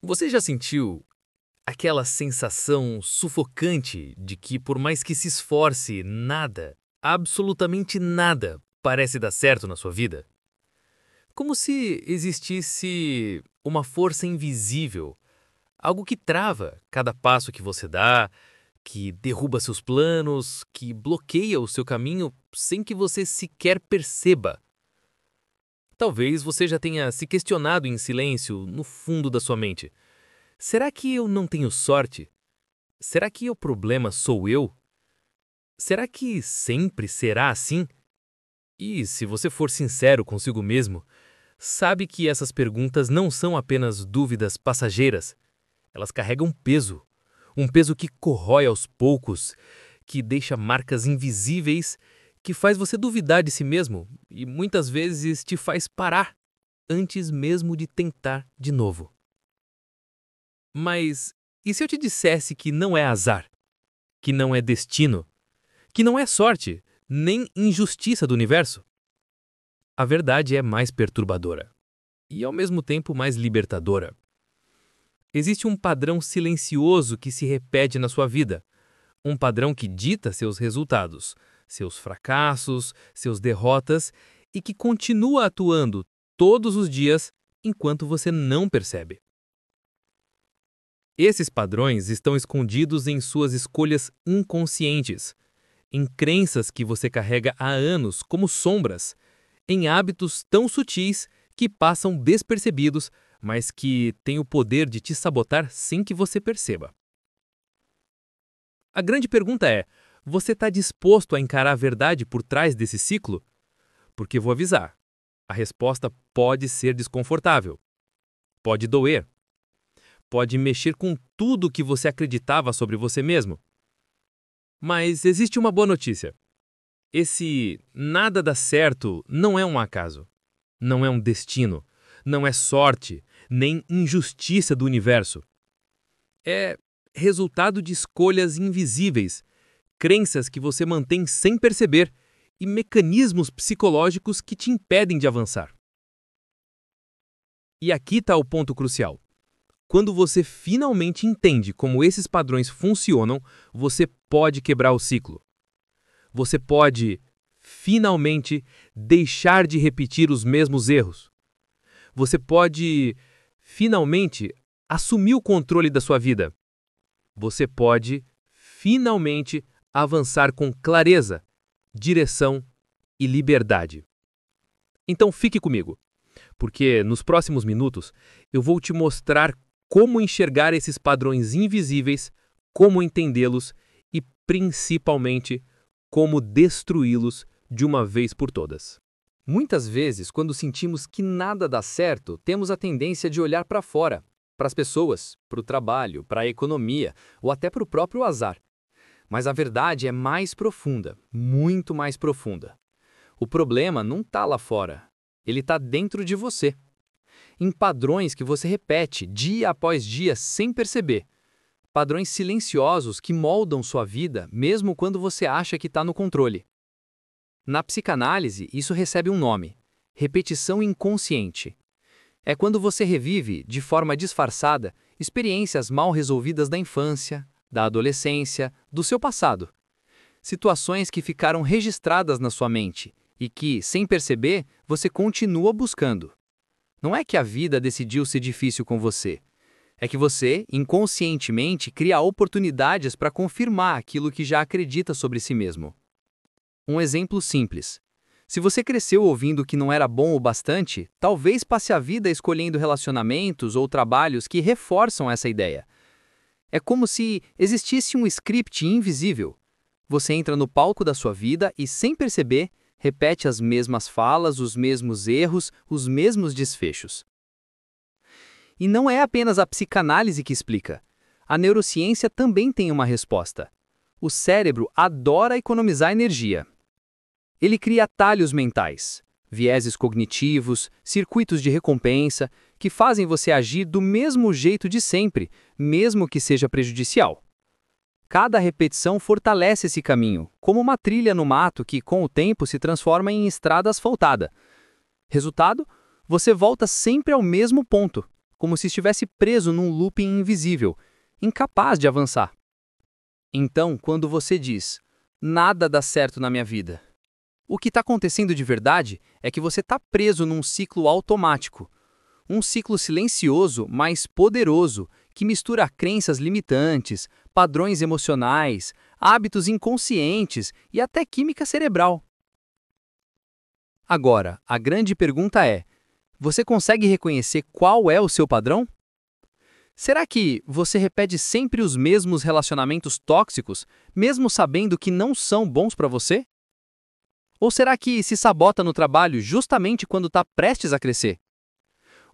Você já sentiu aquela sensação sufocante de que, por mais que se esforce, nada, absolutamente nada, parece dar certo na sua vida? Como se existisse uma força invisível, algo que trava cada passo que você dá, que derruba seus planos, que bloqueia o seu caminho sem que você sequer perceba. Talvez você já tenha se questionado em silêncio no fundo da sua mente. Será que eu não tenho sorte? Será que o problema sou eu? Será que sempre será assim? E se você for sincero consigo mesmo, sabe que essas perguntas não são apenas dúvidas passageiras. Elas carregam peso. Um peso que corrói aos poucos, que deixa marcas invisíveis, que faz você duvidar de si mesmo e muitas vezes te faz parar antes mesmo de tentar de novo. Mas e se eu te dissesse que não é azar, que não é destino, que não é sorte, nem injustiça do universo? A verdade é mais perturbadora e, ao mesmo tempo, mais libertadora. Existe um padrão silencioso que se repete na sua vida, um padrão que dita seus resultados, seus fracassos, seus derrotas e que continua atuando todos os dias enquanto você não percebe. Esses padrões estão escondidos em suas escolhas inconscientes, em crenças que você carrega há anos como sombras, em hábitos tão sutis que passam despercebidos, mas que têm o poder de te sabotar sem que você perceba. A grande pergunta é: você está disposto a encarar a verdade por trás desse ciclo? Porque vou avisar, a resposta pode ser desconfortável, pode doer, pode mexer com tudo o que você acreditava sobre você mesmo. Mas existe uma boa notícia. Esse nada dá certo não é um acaso, não é um destino, não é sorte, nem injustiça do universo. É resultado de escolhas invisíveis, crenças que você mantém sem perceber e mecanismos psicológicos que te impedem de avançar. E aqui está o ponto crucial. Quando você finalmente entende como esses padrões funcionam, você pode quebrar o ciclo. Você pode, finalmente, deixar de repetir os mesmos erros. Você pode, finalmente, assumir o controle da sua vida. Você pode, finalmente, avançar com clareza, direção e liberdade. Então fique comigo, porque nos próximos minutos eu vou te mostrar como enxergar esses padrões invisíveis, como entendê-los e, principalmente, como destruí-los de uma vez por todas. Muitas vezes, quando sentimos que nada dá certo, temos a tendência de olhar para fora, para as pessoas, para o trabalho, para a economia ou até para o próprio azar. Mas a verdade é mais profunda, muito mais profunda. O problema não está lá fora, ele está dentro de você. Em padrões que você repete dia após dia sem perceber. Padrões silenciosos que moldam sua vida mesmo quando você acha que está no controle. Na psicanálise, isso recebe um nome: repetição inconsciente. É quando você revive, de forma disfarçada, experiências mal resolvidas da infância, da adolescência, do seu passado. Situações que ficaram registradas na sua mente e que, sem perceber, você continua buscando. Não é que a vida decidiu ser difícil com você. É que você, inconscientemente, cria oportunidades para confirmar aquilo que já acredita sobre si mesmo. Um exemplo simples. Se você cresceu ouvindo que não era bom o bastante, talvez passe a vida escolhendo relacionamentos ou trabalhos que reforçam essa ideia. É como se existisse um script invisível. Você entra no palco da sua vida e, sem perceber, repete as mesmas falas, os mesmos erros, os mesmos desfechos. E não é apenas a psicanálise que explica. A neurociência também tem uma resposta. O cérebro adora economizar energia. Ele cria atalhos mentais, vieses cognitivos, circuitos de recompensa, que fazem você agir do mesmo jeito de sempre, mesmo que seja prejudicial. Cada repetição fortalece esse caminho, como uma trilha no mato que, com o tempo, se transforma em estrada asfaltada. Resultado? Você volta sempre ao mesmo ponto, como se estivesse preso num looping invisível, incapaz de avançar. Então, quando você diz, nada dá certo na minha vida, o que está acontecendo de verdade é que você está preso num ciclo automático. Um ciclo silencioso, mas poderoso, que mistura crenças limitantes, padrões emocionais, hábitos inconscientes e até química cerebral. Agora, a grande pergunta é: você consegue reconhecer qual é o seu padrão? Será que você repete sempre os mesmos relacionamentos tóxicos, mesmo sabendo que não são bons para você? Ou será que se sabota no trabalho justamente quando está prestes a crescer?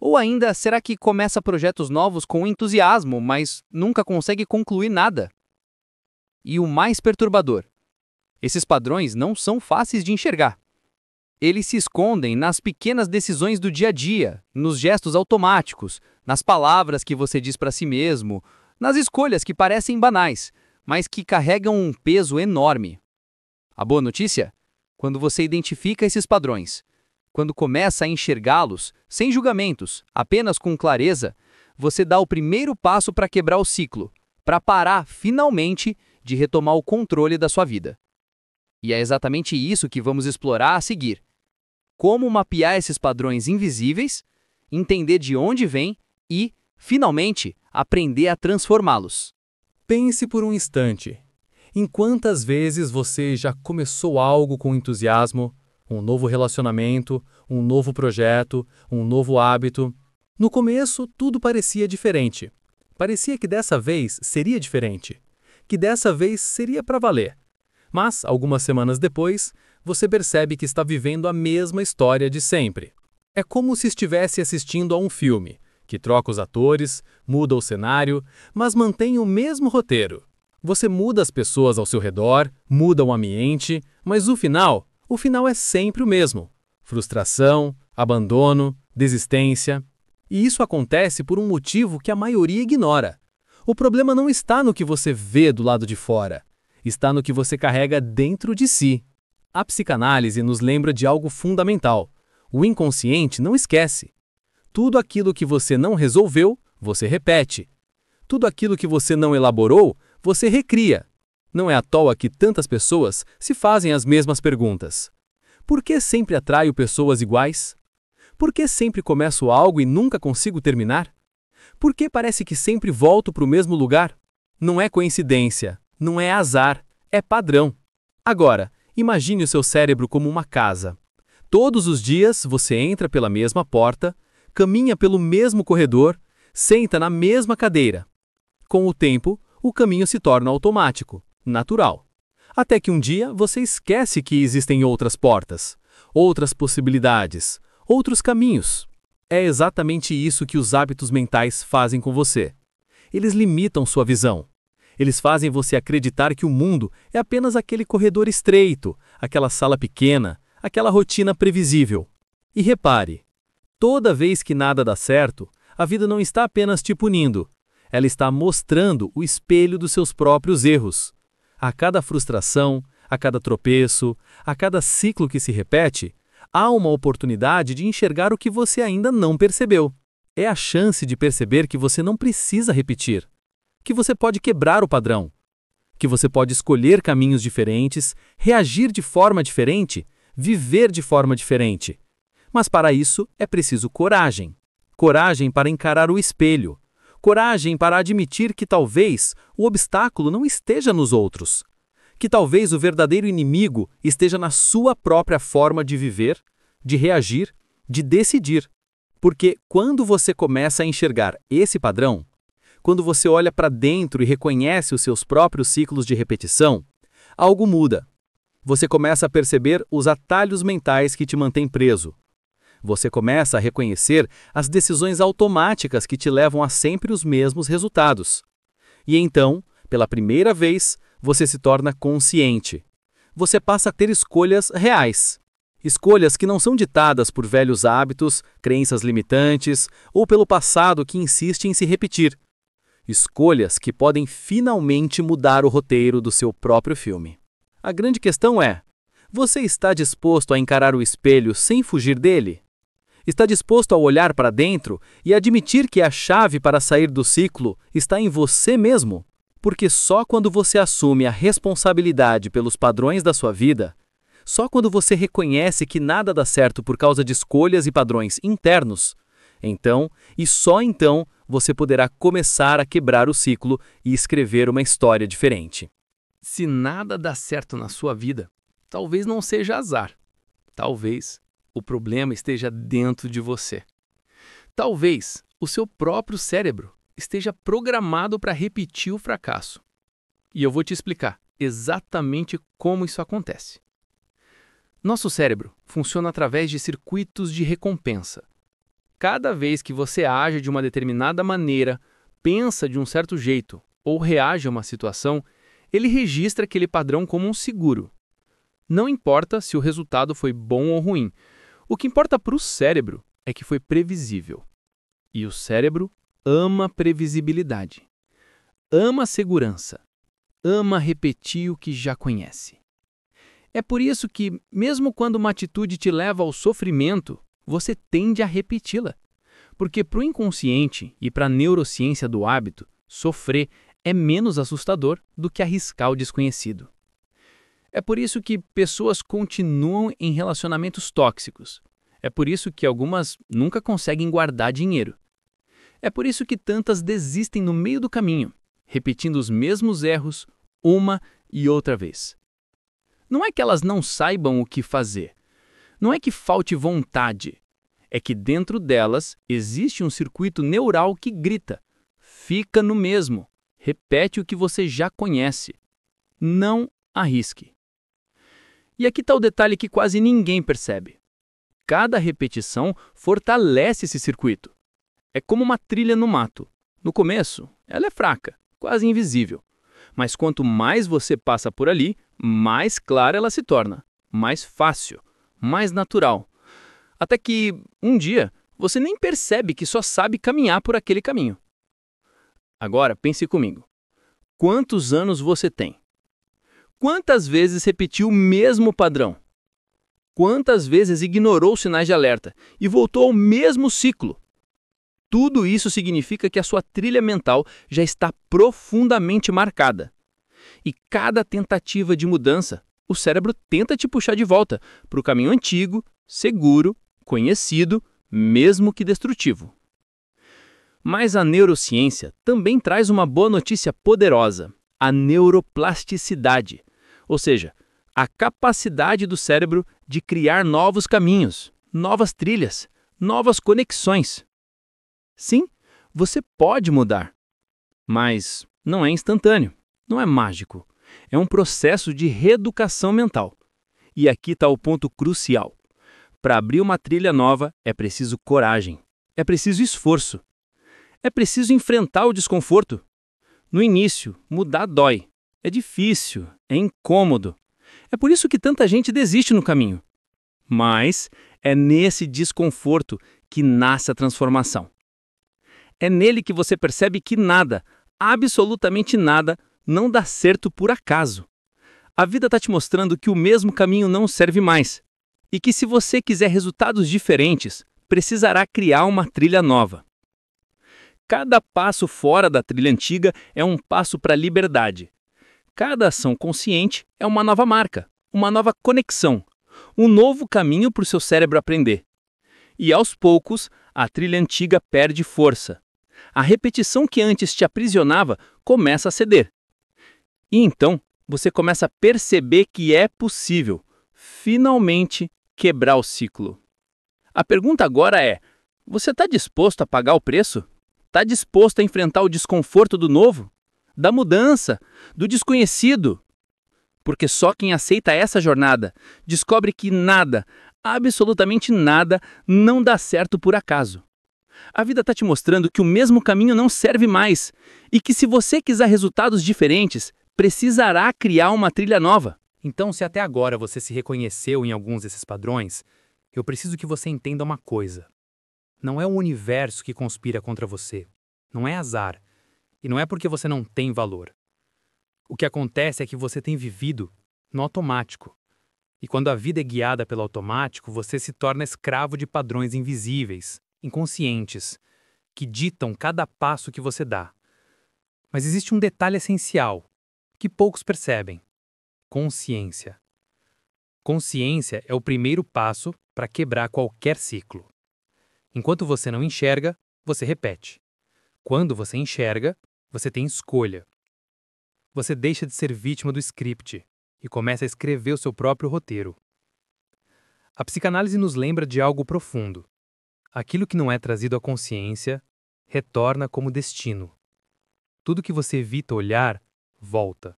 Ou ainda, será que começa projetos novos com entusiasmo, mas nunca consegue concluir nada? E o mais perturbador: esses padrões não são fáceis de enxergar. Eles se escondem nas pequenas decisões do dia a dia, nos gestos automáticos, nas palavras que você diz para si mesmo, nas escolhas que parecem banais, mas que carregam um peso enorme. A boa notícia? Quando você identifica esses padrões, quando começa a enxergá-los, sem julgamentos, apenas com clareza, você dá o primeiro passo para quebrar o ciclo, para parar, finalmente, de retomar o controle da sua vida. E é exatamente isso que vamos explorar a seguir. Como mapear esses padrões invisíveis, entender de onde vêm e, finalmente, aprender a transformá-los. Pense por um instante. Em quantas vezes você já começou algo com entusiasmo, um novo relacionamento, um novo projeto, um novo hábito? No começo, tudo parecia diferente. Parecia que dessa vez seria diferente, que dessa vez seria para valer. Mas, algumas semanas depois, você percebe que está vivendo a mesma história de sempre. É como se estivesse assistindo a um filme, que troca os atores, muda o cenário, mas mantém o mesmo roteiro. Você muda as pessoas ao seu redor, muda o ambiente, mas o final é sempre o mesmo. Frustração, abandono, desistência. E isso acontece por um motivo que a maioria ignora. O problema não está no que você vê do lado de fora, está no que você carrega dentro de si. A psicanálise nos lembra de algo fundamental. O inconsciente não esquece. Tudo aquilo que você não resolveu, você repete. Tudo aquilo que você não elaborou, você recria. Não é à toa que tantas pessoas se fazem as mesmas perguntas. Por que sempre atraio pessoas iguais? Por que sempre começo algo e nunca consigo terminar? Por que parece que sempre volto para o mesmo lugar? Não é coincidência, não é azar, é padrão. Agora, imagine o seu cérebro como uma casa. Todos os dias você entra pela mesma porta, caminha pelo mesmo corredor, senta na mesma cadeira. Com o tempo, o caminho se torna automático, natural. Até que um dia você esquece que existem outras portas, outras possibilidades, outros caminhos. É exatamente isso que os hábitos mentais fazem com você. Eles limitam sua visão. Eles fazem você acreditar que o mundo é apenas aquele corredor estreito, aquela sala pequena, aquela rotina previsível. E repare, toda vez que nada dá certo, a vida não está apenas te punindo. Ela está mostrando o espelho dos seus próprios erros. A cada frustração, a cada tropeço, a cada ciclo que se repete, há uma oportunidade de enxergar o que você ainda não percebeu. É a chance de perceber que você não precisa repetir, que você pode quebrar o padrão, que você pode escolher caminhos diferentes, reagir de forma diferente, viver de forma diferente. Mas para isso é preciso coragem. Coragem para encarar o espelho. Coragem para admitir que talvez o obstáculo não esteja nos outros. Que talvez o verdadeiro inimigo esteja na sua própria forma de viver, de reagir, de decidir. Porque quando você começa a enxergar esse padrão, quando você olha para dentro e reconhece os seus próprios ciclos de repetição, algo muda. Você começa a perceber os atalhos mentais que te mantêm preso. Você começa a reconhecer as decisões automáticas que te levam a sempre os mesmos resultados. E então, pela primeira vez, você se torna consciente. Você passa a ter escolhas reais. Escolhas que não são ditadas por velhos hábitos, crenças limitantes ou pelo passado que insiste em se repetir. Escolhas que podem finalmente mudar o roteiro do seu próprio filme. A grande questão é: você está disposto a encarar o espelho sem fugir dele? Está disposto a olhar para dentro e admitir que a chave para sair do ciclo está em você mesmo? Porque só quando você assume a responsabilidade pelos padrões da sua vida, só quando você reconhece que nada dá certo por causa de escolhas e padrões internos, então, e só então, você poderá começar a quebrar o ciclo e escrever uma história diferente. Se nada dá certo na sua vida, talvez não seja azar. Talvez o problema esteja dentro de você. Talvez o seu próprio cérebro esteja programado para repetir o fracasso. E eu vou te explicar exatamente como isso acontece. Nosso cérebro funciona através de circuitos de recompensa. Cada vez que você age de uma determinada maneira, pensa de um certo jeito ou reage a uma situação, ele registra aquele padrão como um seguro. Não importa se o resultado foi bom ou ruim. O que importa para o cérebro é que foi previsível. E o cérebro ama previsibilidade, ama segurança, ama repetir o que já conhece. É por isso que, mesmo quando uma atitude te leva ao sofrimento, você tende a repeti-la. Porque para o inconsciente e para a neurociência do hábito, sofrer é menos assustador do que arriscar o desconhecido. É por isso que pessoas continuam em relacionamentos tóxicos. É por isso que algumas nunca conseguem guardar dinheiro. É por isso que tantas desistem no meio do caminho, repetindo os mesmos erros uma e outra vez. Não é que elas não saibam o que fazer. Não é que falte vontade. É que dentro delas existe um circuito neural que grita: fica no mesmo, repete o que você já conhece. Não arrisque. E aqui está o detalhe que quase ninguém percebe. Cada repetição fortalece esse circuito. É como uma trilha no mato. No começo, ela é fraca, quase invisível. Mas quanto mais você passa por ali, mais clara ela se torna, mais fácil, mais natural. Até que, um dia, você nem percebe que só sabe caminhar por aquele caminho. Agora, pense comigo. Quantos anos você tem? Quantas vezes repetiu o mesmo padrão? Quantas vezes ignorou os sinais de alerta e voltou ao mesmo ciclo? Tudo isso significa que a sua trilha mental já está profundamente marcada. E cada tentativa de mudança, o cérebro tenta te puxar de volta para o caminho antigo, seguro, conhecido, mesmo que destrutivo. Mas a neurociência também traz uma boa notícia poderosa: a neuroplasticidade, ou seja, a capacidade do cérebro de criar novos caminhos, novas trilhas, novas conexões. Sim, você pode mudar, mas não é instantâneo, não é mágico. É um processo de reeducação mental. E aqui está o ponto crucial. Para abrir uma trilha nova, é preciso coragem, é preciso esforço, é preciso enfrentar o desconforto. No início, mudar dói, é difícil, é incômodo. É por isso que tanta gente desiste no caminho. Mas é nesse desconforto que nasce a transformação. É nele que você percebe que nada, absolutamente nada, não dá certo por acaso. A vida está te mostrando que o mesmo caminho não serve mais. E que se você quiser resultados diferentes, precisará criar uma trilha nova. Cada passo fora da trilha antiga é um passo para a liberdade. Cada ação consciente é uma nova marca, uma nova conexão, um novo caminho para o seu cérebro aprender. E aos poucos, a trilha antiga perde força. A repetição que antes te aprisionava começa a ceder. E então, você começa a perceber que é possível, finalmente, quebrar o ciclo. A pergunta agora é: você está disposto a pagar o preço? Está disposto a enfrentar o desconforto do novo? Da mudança? Do desconhecido? Porque só quem aceita essa jornada descobre que nada, absolutamente nada, não dá certo por acaso. A vida está te mostrando que o mesmo caminho não serve mais e que se você quiser resultados diferentes, precisará criar uma trilha nova. Então, se até agora você se reconheceu em alguns desses padrões, eu preciso que você entenda uma coisa. Não é o universo que conspira contra você. Não é azar. E não é porque você não tem valor. O que acontece é que você tem vivido no automático. E quando a vida é guiada pelo automático, você se torna escravo de padrões invisíveis, inconscientes, que ditam cada passo que você dá. Mas existe um detalhe essencial, que poucos percebem: consciência. Consciência é o primeiro passo para quebrar qualquer ciclo. Enquanto você não enxerga, você repete. Quando você enxerga, você tem escolha. Você deixa de ser vítima do script e começa a escrever o seu próprio roteiro. A psicanálise nos lembra de algo profundo. Aquilo que não é trazido à consciência retorna como destino. Tudo que você evita olhar, volta.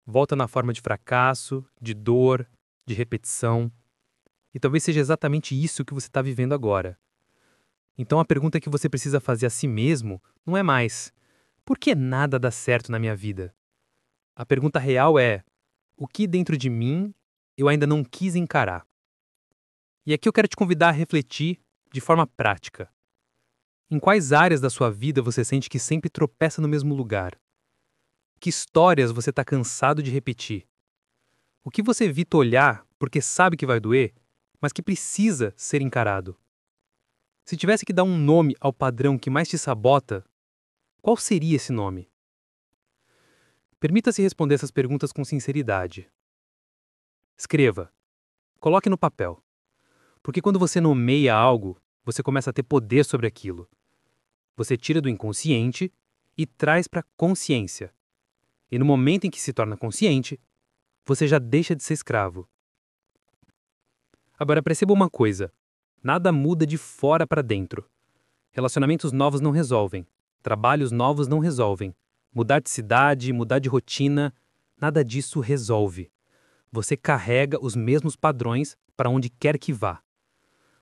Volta na forma de fracasso, de dor, de repetição. E talvez seja exatamente isso que você está vivendo agora. Então a pergunta que você precisa fazer a si mesmo não é mais: por que nada dá certo na minha vida? A pergunta real é: o que dentro de mim eu ainda não quis encarar? E aqui eu quero te convidar a refletir de forma prática. Em quais áreas da sua vida você sente que sempre tropeça no mesmo lugar? Que histórias você está cansado de repetir? O que você evita olhar porque sabe que vai doer, mas que precisa ser encarado? Se tivesse que dar um nome ao padrão que mais te sabota, qual seria esse nome? Permita-se responder essas perguntas com sinceridade. Escreva. Coloque no papel. Porque quando você nomeia algo, você começa a ter poder sobre aquilo. Você tira do inconsciente e traz para a consciência. E no momento em que se torna consciente, você já deixa de ser escravo. Agora perceba uma coisa: nada muda de fora para dentro. Relacionamentos novos não resolvem. Trabalhos novos não resolvem. Mudar de cidade, mudar de rotina, nada disso resolve. Você carrega os mesmos padrões para onde quer que vá.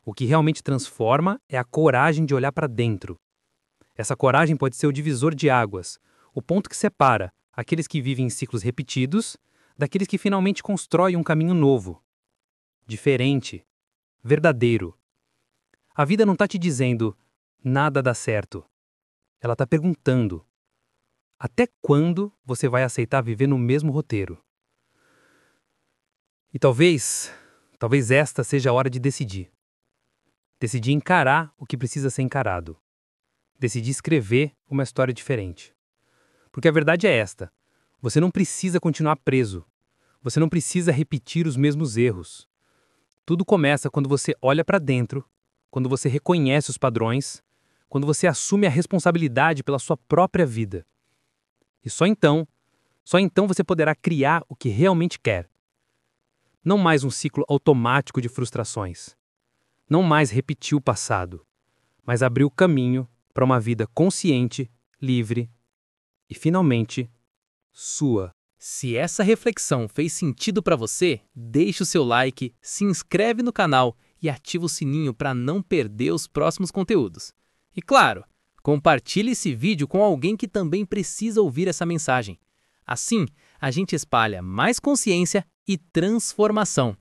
O que realmente transforma é a coragem de olhar para dentro. Essa coragem pode ser o divisor de águas, o ponto que separa aqueles que vivem em ciclos repetidos daqueles que finalmente constroem um caminho novo, diferente, verdadeiro. A vida não está te dizendo: nada dá certo. Ela está perguntando: até quando você vai aceitar viver no mesmo roteiro? E talvez esta seja a hora de decidir. Decidir encarar o que precisa ser encarado. Decidir escrever uma história diferente. Porque a verdade é esta: você não precisa continuar preso. Você não precisa repetir os mesmos erros. Tudo começa quando você olha para dentro, quando você reconhece os padrões, quando você assume a responsabilidade pela sua própria vida. E só então você poderá criar o que realmente quer. Não mais um ciclo automático de frustrações. Não mais repetir o passado, mas abrir o caminho para uma vida consciente, livre e, finalmente, sua. Se essa reflexão fez sentido para você, deixe o seu like, se inscreve no canal e ativa o sininho para não perder os próximos conteúdos. E claro, compartilhe esse vídeo com alguém que também precisa ouvir essa mensagem. Assim, a gente espalha mais consciência e transformação.